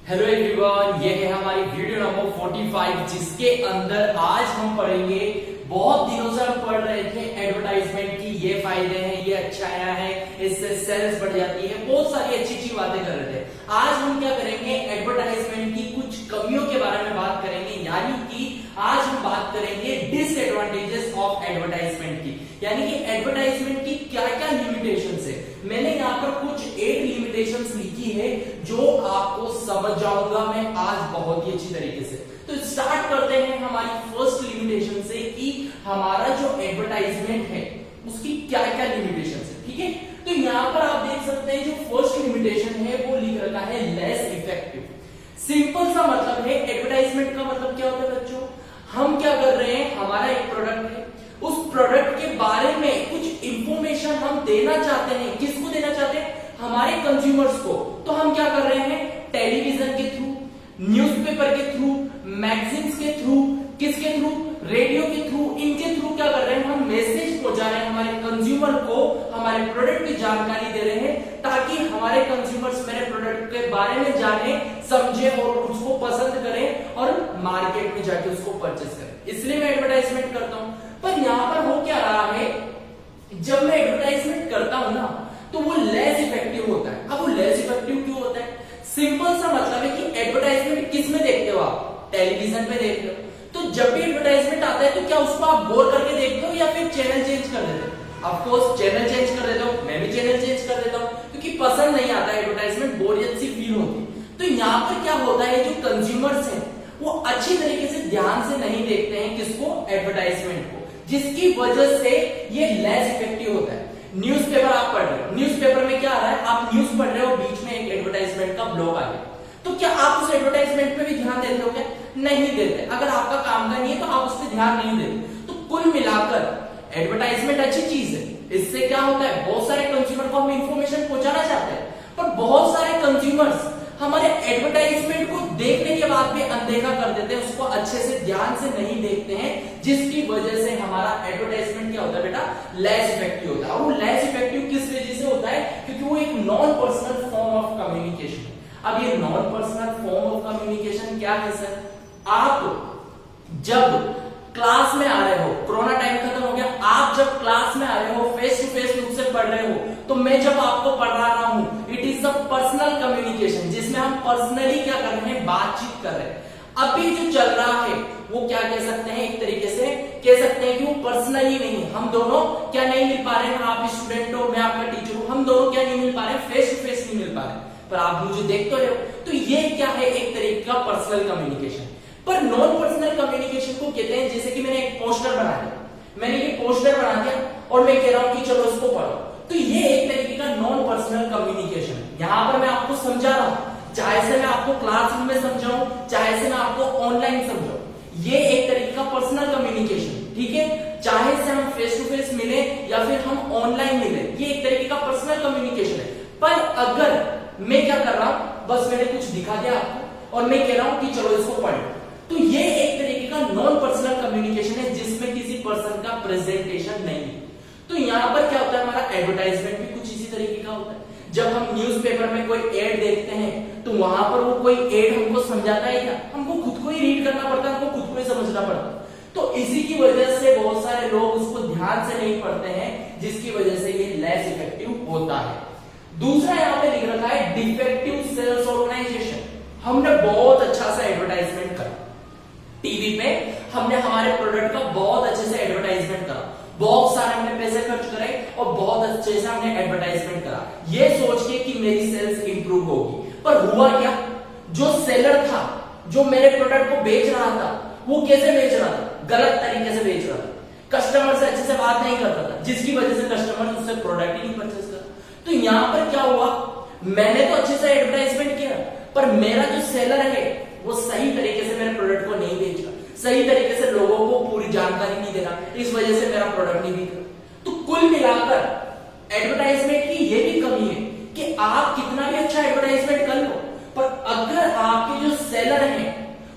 Hello everyone, ये है हमारी वीडियो नंबर 45 जिसके अंदर आज हम पढ़ेंगे। बहुत दिनों से हम पढ़ रहे थे एडवर्टाइजमेंट की ये फायदे हैं, ये अच्छाइयां हैं, इससे सेल्स बढ़ जाती है, बहुत सारी अच्छी अच्छी बातें कर रहे थे। आज हम क्या करेंगे, एडवर्टाइजमेंट की कुछ कमियों के बारे में बात करेंगे, यानी कि आज हम बात करेंगे डिसएडवांटेजेस ऑफ एडवर्टाइजमेंट की, यानी कि एडवर्टाइजमेंट की क्या क्या लिमिटेशंस है। मैंने यहाँ पर कुछ 8 लिमिटेशंस लिखी है जो आपको समझ जाऊंगा मैं आज बहुत ही अच्छी तरीके से। तो स्टार्ट करते हैं हमारी फर्स्ट लिमिटेशन से कि हमारा जो एडवर्टाइजमेंट है उसकी क्या क्या लिमिटेशन है। ठीक है, तो यहां पर आप देख सकते हैं जो फर्स्ट लिमिटेशन है वो लिख रखा है लेस इफेक्टिव। सिंपल सा मतलब है एडवर्टाइजमेंट का मतलब क्या होता है बच्चों, हम क्या कर रहे हैं, हमारा एक प्रोडक्ट है, उस प्रोडक्ट के बारे में कुछ इंफॉर्मेशन हम देना चाहते हैं। किसको देना चाहते हैं, हमारे कंज्यूमर्स को। तो हम क्या कर रहे हैं, टेलीविजन के थ्रू, न्यूज़पेपर के थ्रू, मैगजीन्स के थ्रू, किसके थ्रू, रेडियो के थ्रू, इनके थ्रू क्या कर रहे हैं, हम मैसेज पहुंचा रहे हैं हमारे कंज्यूमर को, हमारे प्रोडक्ट की जानकारी दे रहे हैं ताकि हमारे कंज्यूमर्स मेरे प्रोडक्ट के बारे में जाने, समझे और उसको पसंद करें और मार्केट में जाके उसको परचेस करें। इसलिए मैं एडवर्टाइजमेंट करता हूं। पर यहां पर हो क्या रहा है, जब मैं एडवर्टाइजमेंट करता हूं ना तो वो लेस इफेक्टिव होता है। अब वो लेस इफेक्टिव क्यों होता है, सिंपल सा मतलब है कि एडवर्टाइजमेंट किस में देखते हो आप, टेलीविजन पे देखते हो। तो जब भी एडवर्टाइजमेंट आता है तो क्या उसको आप बोर करके देखते हो या फिर चैनल चेंज कर देते हो। ऑफ कोर्स चैनल चेंज कर देता हूं, मैं भी चैनल चेंज कर देता हूं क्योंकि पसंद नहीं आता एडवर्टाइजमेंट, बोरियत सी फील होती। तो यहाँ पर क्या होता है, जो कंज्यूमर्स हैं वो अच्छी तरीके से ध्यान से नहीं देखते हैं किसको, एडवर्टाइजमेंट को, जिसकी वजह से ये लेस इफेक्टिव होता है। न्यूज़पेपर आप पढ़ रहे हो, न्यूज़पेपर में क्या आ रहा है, आप न्यूज पढ़ रहे हो, बीच में एक एडवर्टाइजमेंट का ब्लॉक आ गया, तो क्या आप उस एडवर्टाइजमेंट पे भी ध्यान देते हो क्या, नहीं देते। अगर आपका काम का नहीं है तो आप उस पर ध्यान नहीं देते। तो कुल मिलाकर एडवर्टाइजमेंट अच्छी चीज है, इससे क्या होता है, बहुत सारे कंज्यूमर को हम इंफॉर्मेशन पहुंचाना चाहते हैं, पर बहुत सारे कंज्यूमर्स हमारे एडवर्टाइजमेंट को देखने के बाद भी अनदेखा कर देते हैं, उसको अच्छे से ध्यान से नहीं देखते हैं, जिसकी वजह से हमारा एडवर्टाइजमेंट क्या होता है बेटा, लेस इफेक्टिव होता है। और वो लेस इफेक्टिव किस वजह से होता है, क्योंकि वो एक non personal form of communication. अब ये non personal form of communication क्या है सर, आप जब क्लास में आ रहे हो, कोरोना टाइम खत्म हो गया, आप जब क्लास में आ रहे हो, फेस टू फेस मुझसे पढ़ रहे हो, तो मैं जब आपको पढ़ा रहा हूं, it is a personal communication, जिसमें हम पर्सनली क्या कर रहे हैं, बातचीत कर रहे हैं। अभी जो चल रहा है वो क्या कह सकते हैं, एक तरीके से कह सकते हैं कि वो पर्सनली नहीं, हम दोनों क्या नहीं मिल पा रहे हैं, आप स्टूडेंट हो, मैं आपका टीचर हूं, हम दोनों क्या नहीं मिल पा रहे हैं, फेस टू फेस नहीं मिल पा रहे, पर आप मुझे देख तो रहे हो। तो ये क्या है, एक तरीके का पर्सनल कम्युनिकेशन। पर नॉन पर्सनल कम्युनिकेशन को कहते हैं, जैसे कि मैंने एक पोस्टर बना दिया, मैंने ये पोस्टर बना दिया और मैं कह रहा हूं कि चलो इसको पढ़ो, तो ये एक तरीके का नॉन पर्सनल कम्युनिकेशन है। यहां पर मैं आपको समझा रहा हूं, चाहे से मैं आपको क्लासरूम में समझाऊं, चाहे से मैं आपको ऑनलाइन समझाऊं, ये एक तरीके का पर्सनल कम्युनिकेशन। ठीक है, चाहे से हम फेस टू फेस मिले या फिर हम ऑनलाइन मिले, ये एक तरीके का पर्सनल कम्युनिकेशन है। पर अगर मैं क्या कर रहा हूं, बस मैंने कुछ दिखा दिया आपको और मैं कह रहा हूं कि चलो इसको पढ़ो, तो ये एक तरीके का नॉन पर्सनल कम्युनिकेशन है जिसमें किसी पर्सन का प्रेजेंटेशन नहीं है। तो यहां पर क्या होता है, हमारा एडवर्टाइजमेंट भी कुछ इसी तरीके का होता है। जब हम न्यूज़पेपर में कोई एड देखते हैं तो वहां पर वो कोई एड हमको समझाता है क्या, हमको खुद को ही रीड करना पड़ता है, हमको खुद को ही समझना पड़ता है। तो इसी की वजह से बहुत सारे लोग उसको ध्यान से नहीं पढ़ते हैं, जिसकी वजह से ये लेस इफेक्टिव होता है। दूसरा यहां पे लिख रखा है डिफेक्टिव सेल्स ऑर्गेनाइजेशन। हमने बहुत अच्छा सा एडवर्टाइजमेंट करा टीवी पे, हमने हमारे प्रोडक्ट का बहुत अच्छे से एडवर्टाइजमेंट करा, बहुत सारे हमने पैसे खर्च करे और बहुत अच्छे से हमने एडवर्टाइजमेंट करा, ये सोच के कि मेरी सेल्स इंप्रूव होगी। पर हुआ क्या, जो सेलर था, जो मेरे प्रोडक्ट को बेच रहा था, वो कैसे बेच रहा था, गलत तरीके से बेच रहा था, कस्टमर से अच्छे से बात नहीं करता था, जिसकी वजह से कस्टमर उससे प्रोडक्ट ही नहीं परचेस करता। तो यहां पर क्या हुआ, मैंने तो अच्छे से एडवर्टाइजमेंट किया, पर मेरा जो सेलर है वो सही तरीके से मेरे प्रोडक्ट को नहीं बेच रहा, सही तरीके से लोगों को पूरी जानकारी नहीं दे रहा, इस वजह से मेरा प्रोडक्ट नहीं बिक रहा। तो कुल मिलाकर एडवर्टाइजमेंट की ये भी कमी है कि आप कितना भी अच्छा एडवर्टाइजमेंट कर लो, पर अगर आपके जो सेलर हैं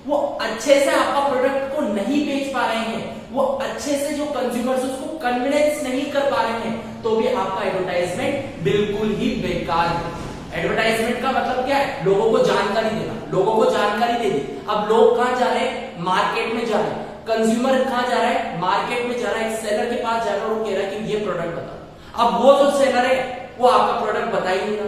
वो अच्छे से आपका प्रोडक्ट को नहीं बेच पा रहे हैं, वो अच्छे से जो कंज्यूमर्स उसको कन्विंस नहीं कर पा रहे हैं, तो भी आपका एडवर्टाइजमेंट बिल्कुल ही बेकार है। एडवर्टाइजमेंट का मतलब क्या है? लोगों को जानकारी देना, लोगों को जानकारी दे दी। अब लोग कहां जा रहे हैं? मार्केट में जा रहे हैं। कंज्यूमर कहां जा रहा है? मार्केट में जा रहा है। एक सेलर के पास जा रहा है और वो कह रहा है कि ये प्रोडक्ट बता। अब वो जो सेलर है वो आपका प्रोडक्ट बता ही नहीं रहा,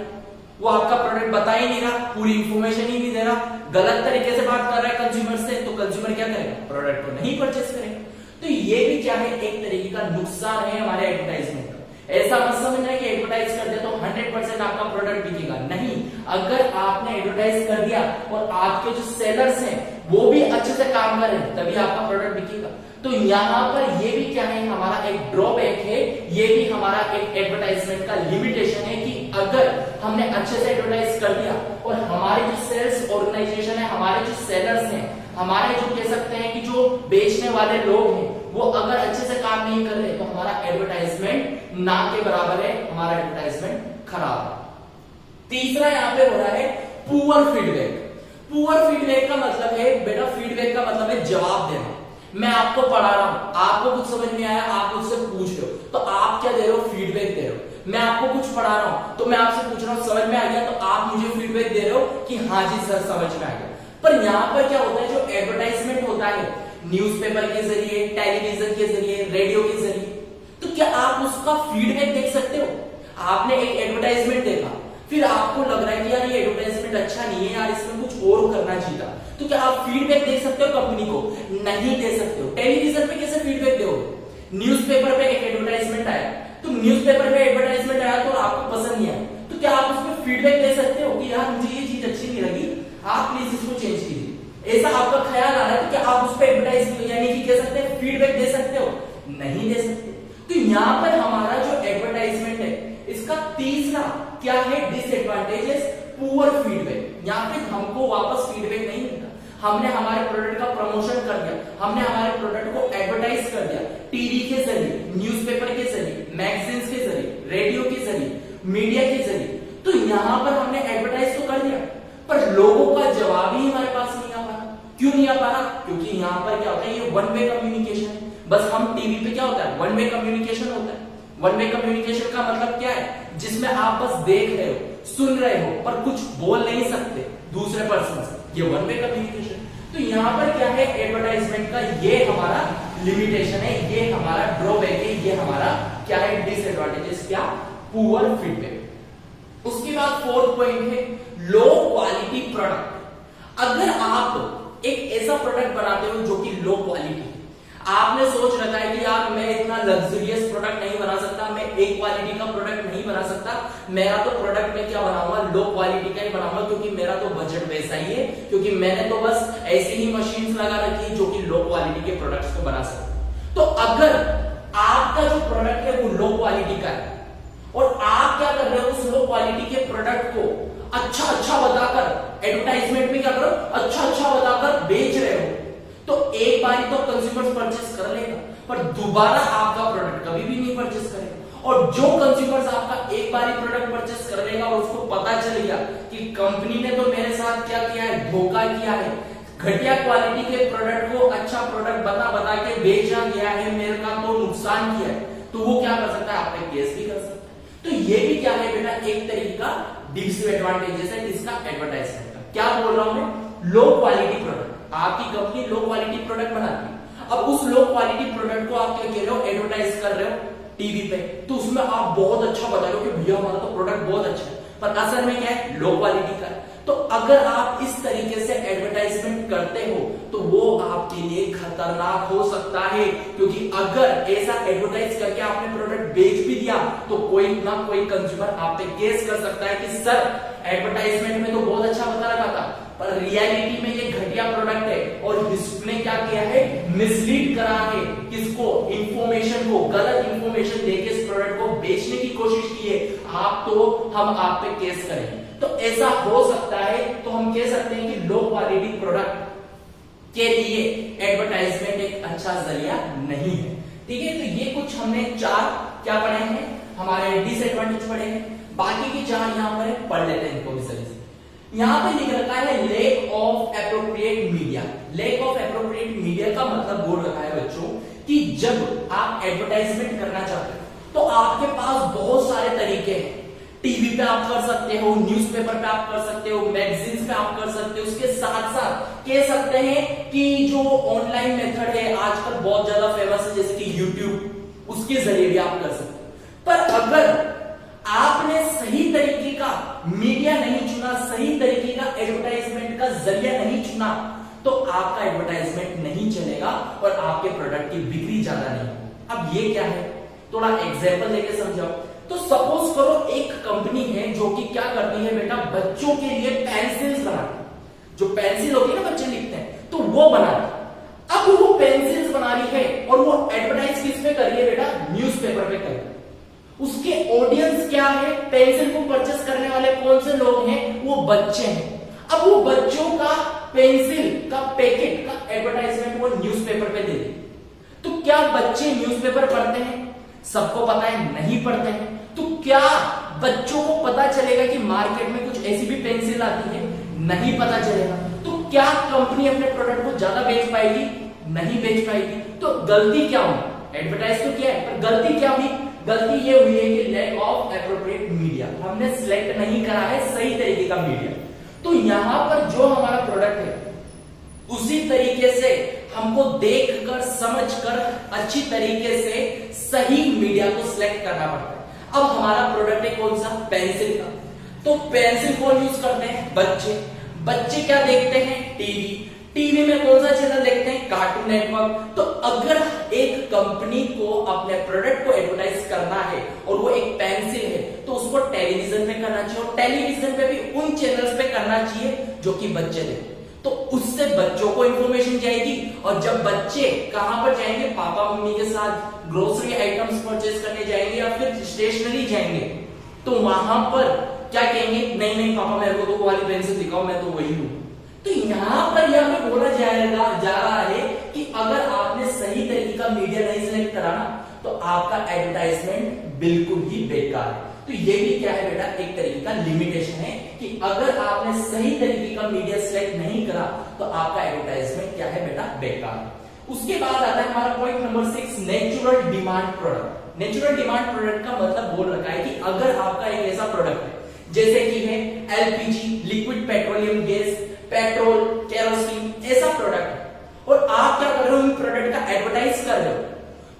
वो आपका प्रोडक्ट बता ही नहीं रहा, पूरी इंफॉर्मेशन ही नहीं दे रहा, गलत तरीके से बात कर रहा है कंज्यूमर से, तो कंज्यूमर क्या करेगा? प्रोडक्ट को नहीं परचेस करेगा। तो ये भी क्या है? एक तरीके का नुकसान है हमारे एडवर्टाइजमेंट का। ऐसा मत समझना है कि एडवर्टाइज कर दिया तो 100% आपका प्रोडक्ट बिकेगा, नहीं। अगर आपने एडवर्टाइज कर दिया और आपके जो सेलर्स हैं वो भी अच्छे से काम कर रहे हैं तभी आपका प्रोडक्ट बिकेगा। तो यहाँ पर ये भी क्या है? हमारा एक ड्रॉबैक है, ये भी हमारा एक एडवर्टाइजमेंट का लिमिटेशन है कि अगर हमने अच्छे से एडवर्टाइज कर दिया और हमारे जो सेल्स ऑर्गेनाइजेशन है, हमारे जो सेलर्स हैं, हमारे जो कह सकते हैं कि जो बेचने वाले लोग हैं, वो अगर अच्छे से काम नहीं कर रहे तो हमारा एडवर्टाइजमेंट ना के बराबर है, हमारा एडवर्टाइजमेंट खराब है। तीसरा यहाँ पे हो रहा है पुअर फीडबैक। पुअर फीडबैक का मतलब है बेटा, फीडबैक का मतलब है जवाब देना। मैं आपको पढ़ा रहा हूं, आपको कुछ समझ में आया, आप मुझसे पूछ रहे हो, तो आप क्या दे रहे हो? फीडबैक दे रहे हो। मैं आपको कुछ पढ़ा रहा हूं तो मैं आपसे पूछ रहा हूं समझ में आ गया, तो आप मुझे फीडबैक दे रहे हो कि हाँ जी सर समझ में आ गया। पर यहाँ पर क्या होता है? जो एडवर्टाइजमेंट होता है न्यूज़पेपर के जरिए, टेलीविजन के जरिए, रेडियो के जरिए, तो क्या आप उसका फीडबैक देख सकते हो? आपने एक एडवर्टाइजमेंट देखा, फिर आपको लग रहा है कि यार ये एडवर्टाइजमेंट अच्छा नहीं है यार, इसमें कुछ और करना चाहिए था, तो क्या आप फीडबैक दे सकते हो कंपनी को? नहीं दे सकते हो। टेलीविजन पे कैसे फीडबैक दोगे? न्यूज़पेपर पे एक एडवर्टाइजमेट आया, तो न्यूज़पेपर पे एडवर्टाइजमेंट आया तो आपको पसंद नहीं आया, तो क्या आप उसमें फीडबैक दे सकते हो कि यार मुझे ये चीज अच्छी नहीं लगी, आप प्लीज इसको चेंज कीजिए? ऐसा आपका ख्याल आ रहा है तो क्या आप उस पर एडवर्टाइज यानी कि कह सकते हैं फीडबैक दे सकते हो? नहीं दे सकते। तो यहाँ पर हमारा जो एडवर्टाइजमेंट है इसका तीसरा क्या है? Disadvantages poor feedback. यहाँ पे हमको वापस फीडबैक नहीं मिलता। हमने हमारे प्रोडक्ट का प्रमोशन कर दिया, हमने हमारे प्रोडक्ट को एडवर्टाइज कर दिया टीवी के जरिए, न्यूज़पेपर के जरिए, मैगजीन्स के जरिए, रेडियो के जरिए, मीडिया के जरिए, तो यहाँ पर हमने एडवर्टाइज तो कर दिया पर लोगों का जवाब ही हमारे पास नहीं आ पा रहा। क्यों नहीं आ पा रहा? क्योंकि यहाँ पर क्या होता है? ये वन वे कम्युनिकेशन है। बस हम टीवी पे क्या होता है? वन वे कम्युनिकेशन होता है। वन वे कम्युनिकेशन का मतलब क्या है? जिसमें आप बस देख रहे हो, सुन रहे हो, पर कुछ बोल नहीं सकते दूसरे पर्सन से, ये वन वे कम्युनिकेशन। तो यहाँ पर क्या है? एडवर्टाइजमेंट का ये हमारा लिमिटेशन है, ये हमारा ड्रॉबैक है, ये हमारा क्या है? डिसएडवांटेजेस। क्या? Poor feedback. उसके बाद फोर्थ पॉइंट है लो क्वालिटी प्रोडक्ट। अगर आप एक ऐसा प्रोडक्ट बनाते हो जो कि लो क्वालिटी, आपने सोच रखा है कि यार मैं इतना लग्जरियस प्रोडक्ट नहीं बना सकता, मैं एक क्वालिटी का प्रोडक्ट नहीं बना सकता, मेरा तो प्रोडक्ट में क्या बनाऊंगा? लो क्वालिटी का ही बनाऊंगा, क्योंकि मेरा तो बजट वैसा ही है, क्योंकि मैंने तो बस ऐसी ही मशीन्स लगा रखी है जो कि लो क्वालिटी के प्रोडक्ट्स को बना सकते। तो अगर आपका जो प्रोडक्ट है वो लो क्वालिटी का है और आप क्या कर रहे हो? उस लो क्वालिटी के प्रोडक्ट को अच्छा बताकर एडवर्टाइजमेंट में क्या करो? अच्छा बताकर बेच रहे हो, तो एक बार तो कंज्यूमर परचेस कर लेगा पर दोबारा आपका प्रोडक्ट कभी भी नहीं परचेस करेगा। और जो कंज्यूमर्स आपका एक बार ही प्रोडक्ट परचेस कर लेगा और उसको पता चल गया कि कंपनी ने तो मेरे साथ क्या किया है? धोखा किया है, घटिया क्वालिटी के प्रोडक्ट को अच्छा प्रोडक्ट बता के बेचा गया है, मेरे का तो नुकसान किया है, तो वो क्या कर सकता है? आप पे केस भी कर सकता है। तो ये भी क्या है बेटा? एक तरीके का डिसएडवांटेजेस है इसका एडवर्टाइजमेंट का। क्या बोल रहा हूं मैं? Low quality product. आपकी कंपनी लो क्वालिटी प्रोडक्ट बनाती है, अब उस लो क्वालिटी प्रोडक्ट को आप क्या कह रहे हो? एडवर्टाइज कर रहे हो टीवी पे, तो उसमें आप बहुत अच्छा बता रहे हो कि भैया हमारा तो प्रोडक्ट बहुत अच्छा है, पर असल में क्या है? लो क्वालिटी का है। तो अगर आप इस तरीके से एडवर्टाइजमेंट करते हो तो वो आपके लिए खतरनाक हो सकता है, क्योंकि अगर ऐसा एडवर्टाइज करके आपने प्रोडक्ट बेच भी दिया तो कोई ना कोई कंज्यूमर आप पे केस कर सकता है कि सर एडवर्टाइजमेंट में तो बहुत अच्छा बता रखा था पर रियलिटी में ये घटिया प्रोडक्ट है और इसने क्या किया है? मिसलीड करा है किसको? इंफॉर्मेशन को, गलत इंफॉर्मेशन देके इस प्रोडक्ट को बेचने की कोशिश की है, हम आप पे केस करेंगे। तो ऐसा हो सकता है, तो हम कह सकते हैं कि लो क्वालिटी प्रोडक्ट के लिए एडवर्टाइजमेंट एक अच्छा जरिया नहीं है। ठीक है, तो ये कुछ हमने 4 क्या पढ़े हैं? हमारे डिसएडवांटेज पढ़े हैं, बाकी की 4 यहाँ पर पढ़ लेते हैं इनको भी सही से। यहां पे लिख रखा है lake of appropriate media. Lake of appropriate media का मतलब बोल रखा है बच्चों कि जब आप एडवर्टाइजमेंट करना चाहते हो तो आपके पास बहुत सारे तरीके हैं। टीवी पे आप कर सकते हो, न्यूज़पेपर पे आप कर सकते हो, मैगजीन्स पे आप कर सकते हो। उसके साथ साथ कह सकते हैं कि जो ऑनलाइन मेथड है आजकल बहुत ज्यादा फेमस है, जैसे कि यूट्यूब, उसके जरिए भी आप कर सकते हो। पर अगर आपने सही तरीके का मीडिया नहीं चुना, सही तरीके का एडवर्टाइजमेंट का जरिया नहीं चुना, तो आपका एडवर्टाइजमेंट नहीं चलेगा और आपके प्रोडक्ट की बिक्री ज्यादा नहीं होगी। अब ये क्या है, थोड़ा एग्जांपल देके समझाओ। तो सपोज करो एक कंपनी है जो कि क्या करती है बेटा, बच्चों के लिए पेंसिल्स बनाती है, जो पेंसिल होती है ना बच्चे लिखते हैं, तो वो बनाती है। अब वो पेंसिल्स बना रही है और वो एडवर्टाइज किस पे कर रही है बेटा, न्यूज़पेपर पे कर रही है। उसके ऑडियंस क्या है, पेंसिल को परचेस करने वाले कौन से लोग हैं, वो बच्चे हैं। अब वो बच्चों का पेंसिल का पैकेट का एडवर्टाइजमेंट वो न्यूज़पेपर पे दे दे, तो क्या बच्चे न्यूज़पेपर पढ़ते हैं? सबको पता है नहीं पढ़ते हैं। तो क्या बच्चों को पता चलेगा कि मार्केट में कुछ ऐसी भी पेंसिल आती है? नहीं पता चलेगा। तो क्या कंपनी अपने प्रोडक्ट को ज्यादा बेच पाएगी? नहीं बेच पाएगी। तो गलती क्या हुई, एडवर्टाइज तो किया है पर गलती क्या हुई, गलती ये हुई है कि लैक ऑफ एप्रोप्रिएट मीडिया, हमने सिलेक्ट नहीं करा है सही तरीके का मीडिया। तो यहां पर जो हमारा प्रोडक्ट है उसी तरीके से हमको देखकर समझकर अच्छी तरीके से सही मीडिया को सिलेक्ट करना पड़ता है। अब हमारा प्रोडक्ट है कौन सा, पेंसिल का। तो पेंसिल कौन यूज करते हैं, बच्चे। बच्चे क्या देखते हैं, टीवी। टीवी में कौन सा चैनल देखते हैं, कार्टून नेटवर्क। तो अगर एक कंपनी को अपने प्रोडक्ट को एडवर्टाइज करना है और वो एक पेंसिल है, तो उसको टेलीविजन पे करना चाहिए और टेलीविजन पे भी उन चैनल्स पे करना चाहिए जो कि बच्चे देखते। तो उससे बच्चों को इंफॉर्मेशन जाएगी और जब बच्चे कहां पर जाएंगे, पापा मम्मी के साथ ग्रोसरी आइटम्स परचेज करने जाएंगे या फिर स्टेशनरी जाएंगे, तो वहां पर क्या कहेंगे, नहीं नहीं पापा मेरे को तो वो वाली पेंसिल दिखाओ, मैं तो वही हूं। तो यहां पर यह हमें बोला जा रहा है कि अगर आपने सही तरीके का मीडिया नहीं सिलेक्ट करा ना, तो आपका एडवर्टाइजमेंट बिल्कुल ही बेकार है। तो ये भी क्या है बेटा, एक तरीके का लिमिटेशन है कि अगर आपने सही तरीके का मीडिया सिलेक्ट नहीं करा तो आपका एडवर्टाइजमेंट क्या है बेटा, बेकार है। उसके बाद आता है हमारा point number 6, natural demand product. Natural demand product का मतलब बोल रखा है कि अगर आपका एक ऐसा प्रोडक्ट है जैसे कि है LPG, liquid petroleum gas, petrol, kerosene, ऐसा प्रोडक्ट है और आप क्या कर रहे हो, इन प्रोडक्ट का एडवर्टाइज कर रहे हो,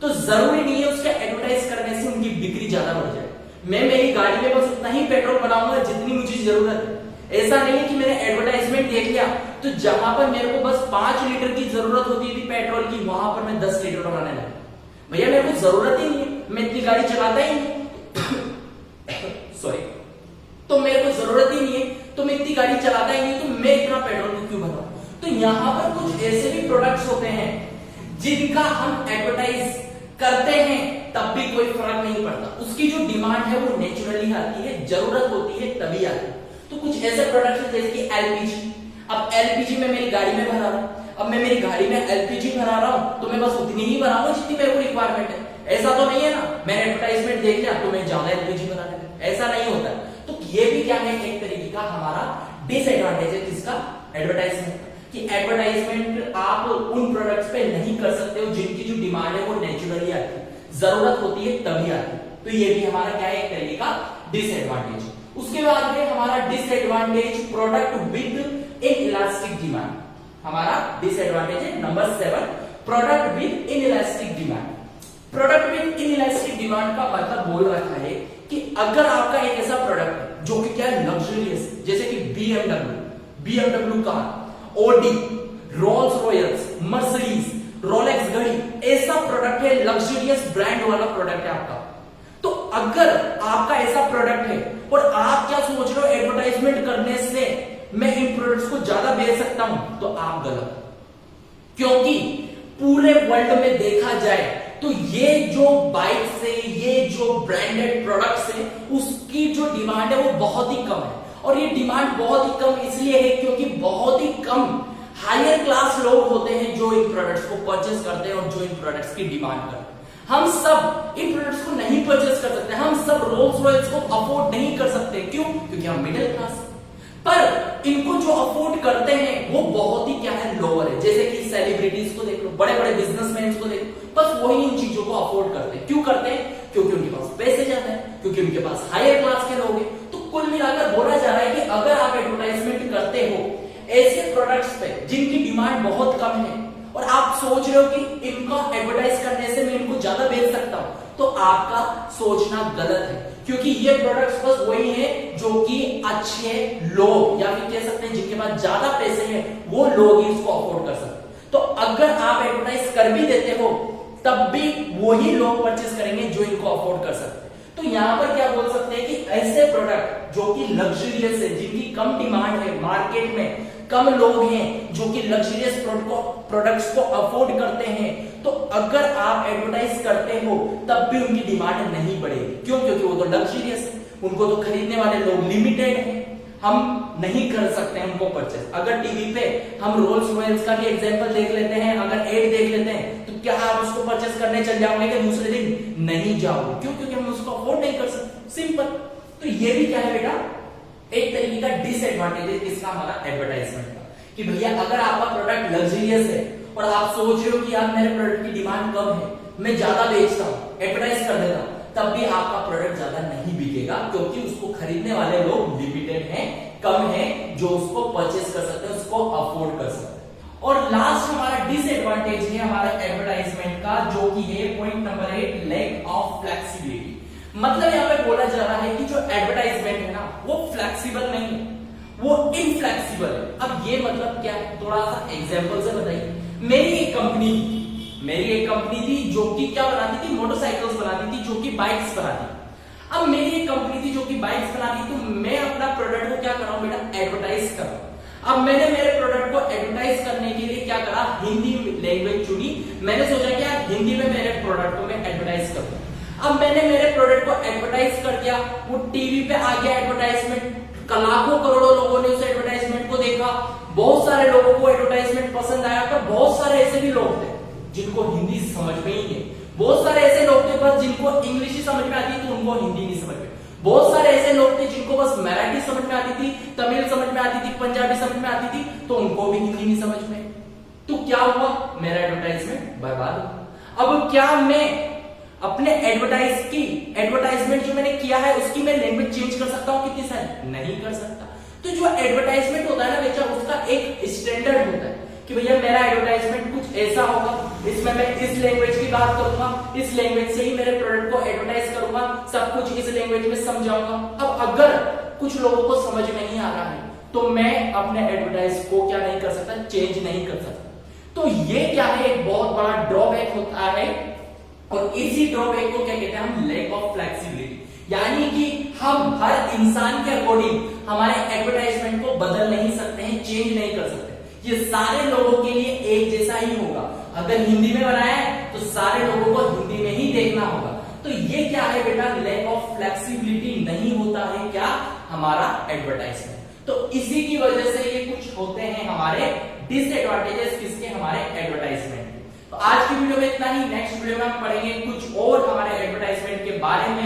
तो जरूरी नहीं है उसका एडवर्टाइज करने से उनकी बिक्री ज्यादा बढ़ जाए। मैं मेरी गाड़ी में बस उतना ही पेट्रोल बनाऊंगा जितनी मुझे जरूरत है। ऐसा नहीं है कि मैंने एडवर्टाइजमेंट देख लिया तो जहां पर मेरे को बस 5 लीटर की जरूरत होती थी पेट्रोल की, वहां पर मैं 10 लीटर बनाने लगा। भैया मेरे को जरूरत ही नहीं है, मैं इतनी गाड़ी चलाता ही नहीं सॉरी, तो मेरे को जरूरत ही नहीं है, तो मैं इतनी गाड़ी चलाता ही नहीं, तो मैं इतना पेट्रोल क्यों बनाऊं। तो यहां पर कुछ ऐसे भी प्रोडक्ट्स होते हैं जिनका हम एडवर्टाइज करते हैं तब भी कोई फर्क नहीं पड़ता, उसकी जो डिमांड है वो नेचुरली आती है, जरूरत होती है तभी आती है। तो कुछ ऐसे प्रोडक्ट्स हैं जैसे कि एलपीजी। अब एलपीजी में मेरी गाड़ी में भरा रहा हूं, अब मैं मेरी गाड़ी में एलपीजी भरा रहा हूं तो मैं बस उतनी ही भराऊंगा जितनी मेरे को रिक्वायरमेंट है। ऐसा तो नहीं है ना मैंने एडवर्टाइजमेंट देख लिया तो मैं ज्यादा एलपीजी भरा लूं, ऐसा नहीं होता। तो ये भी क्या है, एक तरीके का हमारा डिसएडवांटेज है किसका, एडवर्टाइजमेंट, कि एडवर्टाइजमेंट आप उन प्रोडक्ट्स पे नहीं कर सकते हो जिनकी जो डिमांड है वो नेचुरली आती है, जरूरत होती है तभी आती है। तो ये भी हमारा क्या है, एक तरीके का डिसएडवांटेज। उसके बाद में हमारा disadvantage product with inelastic demand, हमारा डिसएडवांटेज है number 7, product with inelastic demand. Product with inelastic demand का मतलब बोल रखा है कि अगर आपका एक ऐसा प्रोडक्ट है जो कि क्या है, लग्जरियस, जैसे कि BMW car, Audi, Rolls Royce, Mercedes, Rolex घड़ी, ऐसा प्रोडक्ट है, लग्जरियस ब्रांड वाला प्रोडक्ट है आपका। तो अगर आपका ऐसा प्रोडक्ट है और आप क्या सोच रहे हो एडवर्टाइजमेंट करने से मैं इन प्रोडक्ट्स को ज्यादा बेच सकता हूं, तो आप गलत, क्योंकि पूरे वर्ल्ड में देखा जाए तो ये जो बाइक से, ये जो ब्रांडेड प्रोडक्ट्स है, उसकी जो डिमांड है वो बहुत ही कम है। और ये डिमांड बहुत ही कम इसलिए है क्योंकि बहुत ही कम हायर क्लास लोग होते हैं जो इन प्रोडक्ट्स को परचेस करते हैं और जो इन प्रोडक्ट्स की डिमांड करते हैं। हम सब इन प्रोडक्ट्स को नहीं परचेस कर सकते, हम सब रोल्स रॉयल्स को अफोर्ड नहीं कर सकते। क्यों? क्योंकि हम मिडिल क्लास। पर इनको जो अफोर्ड करते हैं वो बहुत ही क्या है, लोअर है। जैसे कि सेलिब्रिटीज को देख लो, बड़े बड़े बिजनेसमैन को देख लो, बस वही इन चीजों को अफोर्ड करते हैं। क्यों करते हैं? क्योंकि उनके पास पैसे ज्यादा है, क्योंकि उनके पास हायर क्लास के लोग हैं। मिलाकर बोला जा रहा है कि अगर आप एडवर्टाइजमेंट करते हो ऐसे प्रोडक्ट्स पे जिनकी डिमांड बहुत कम है और आप सोच रहे हो कि इनका एडवर्टाइज करने से मैं इनको ज्यादा बेच सकता हूं, तो आपका सोचना गलत है, क्योंकि ये प्रोडक्ट्स बस वही है जो कि अच्छे लोग या फिर कह सकते हैं जिनके पास ज्यादा पैसे हैं वो लोग ही इसको अफोर्ड कर सकते हैं। तो अगर आप एडवर्टाइज कर भी देते हो तब भी वही लोग परचेस करेंगे जो इनको अफोर्ड कर सकते हैं। तो यहां पर क्या बोल सकते हैं कि ऐसे प्रोडक्ट जो कि लग्जरियस है, जिनकी कम डिमांड है, मार्केट में कम लोग हैं जो कि लग्जरियस प्रोडक्ट्स को अफोर्ड करते हैं, तो अगर आप एडवर्टाइज करते हो तब भी उनकी डिमांड नहीं बढ़ेगी। क्यों? क्योंकि वो तो लग्जरियस है, उनको तो खरीदने वाले लोग लिमिटेड हैं, हम नहीं कर सकते हैं उनको परचेस। अगर टीवी पे हम रोल्स रॉयल्स का भी एग्जांपल देख लेते हैं, अगर एड देख लेते हैं, तो क्या आप उसको परचेस करने चल जाओगे कि दूसरे दिन? नहीं जाओगे। क्यों? क्योंकि हम उसको अफोर्ड नहीं कर सकते, सिंपल। तो ये भी क्या है बेटा, एक तरीके का डिसएडवांटेज है किसका? हमारा एडवर्टाइजमेंट का, कि भैया अगर आपका प्रोडक्ट लग्जरियस है और आप सोच रहे हो कि यार मेरे प्रोडक्ट की डिमांड कम है, मैं ज्यादा बेचता हूं, एडवर्टाइज कर देता हूं, तब भी आपका प्रोडक्ट ज्यादा नहीं बिकेगा, क्योंकि उसको खरीदने वाले लोग लिमिटेड हैं, कम हैं, जो उसको परचेस कर सकते हैं, उसको अफोर्ड कर सकते हैं। और लास्ट हमारा डिसएडवांटेज है हमारा एडवर्टाइजमेंट का, जो कि है point number 8, lack of flexibility. मतलब यहाँ पे बोला जा रहा है कि जो एडवर्टाइजमेंट है ना वो फ्लेक्सिबल नहीं है, वो इनफ्लेक्सिबल है। अब ये मतलब क्या है, थोड़ा सा एग्जांपल से बताइए। मेरी एक कंपनी थी जो कि क्या बनाती थी? मोटरसाइकिल्स बनाती थी, जो कि बाइक्स बनाती थी। अब मेरी एक कंपनी थी जो कि बाइक्स बनाती थी, तो मैं अपना प्रोडक्ट को क्या कर रहा हूं बेटा? एडवर्टाइज कर रहा हूं। अब मैंने मेरे प्रोडक्ट को एडवर्टाइज करने के लिए क्या करा? हिंदी लैंग्वेज चुनी। मैंने सोचा कि यार हिंदी में मेरे प्रोडक्ट को मैं एडवर्टाइज करूं। अब मैंने मेरे प्रोडक्ट को एडवर्टाइज कर दिया, वो टीवी पे आ गया एडवर्टाइजमेंट, लाखों करोड़ों लोगों ने उस एडवर्टाइजमेंट को देखा, बहुत सारे लोगों को एडवर्टाइजमेंट पसंद आया। तो बहुत सारे ऐसे भी लोग थे जिनको हिंदी समझ में ही नहीं, बहुत सारे ऐसे लोग थे बस जिनको इंग्लिश ही समझ में आती थी, उनको हिंदी नहीं समझ में, बहुत सारे ऐसे लोग थे जिनको बस मराठी समझ में आती थी, तमिल समझ में आती थी, पंजाबी समझ में आती थी, तो उनको भी हिंदी नहीं समझ में। तो क्या हुआ? मेरा एडवर्टाइजमेंट बर्बाद हुआ। अब क्या मैं अपने एडवर्टाइजमेंट जो मैंने किया है उसकी मैं लैंग्वेज चेंज कर सकता हूं कितनी सारी? नहीं कर सकता। तो जो एडवर्टाइजमेंट होता है ना बेटा, उसका एक स्टैंडर्ड होता है कि भैया मेरा एडवर्टाइजमेंट कुछ ऐसा होगा, इसमें मैं इस लैंग्वेज की बात करूंगा, इस लैंग्वेज से ही मेरे प्रोडक्ट को एडवर्टाइज करूंगा, सब कुछ इस लैंग्वेज में समझाऊंगा। अब अगर कुछ लोगों को समझ में नहीं आ रहा है तो मैं अपने एडवर्टाइज को क्या नहीं कर सकता? चेंज नहीं कर सकता। तो ये क्या है? एक बहुत बड़ा ड्रॉबैक होता है, और इसी ड्रॉबैक को क्या कहते हैं हम? Lack of flexibility. यानी कि हम हर इंसान के अकॉर्डिंग हमारे एडवर्टाइजमेंट को बदल नहीं सकते हैं, चेंज नहीं कर सकते। ये सारे लोगों के लिए एक जैसा ही होगा। अगर हिंदी में बनाया है तो सारे लोगों को हिंदी में ही देखना होगा। तो ये क्या है बेटा? लैक ऑफ फ्लेक्सिबिलिटी नहीं होता है क्या? हमारा एडवर्टाइजमेंट। तो इसी की वजह से ये कुछ होते हैं हमारे डिसएडवांटेजेस किसके? हमारे एडवर्टाइजमेंट। तो आज की वीडियो में इतना ही। नेक्स्ट वीडियो में हम पढ़ेंगे कुछ और हमारे एडवर्टाइजमेंट के बारे में।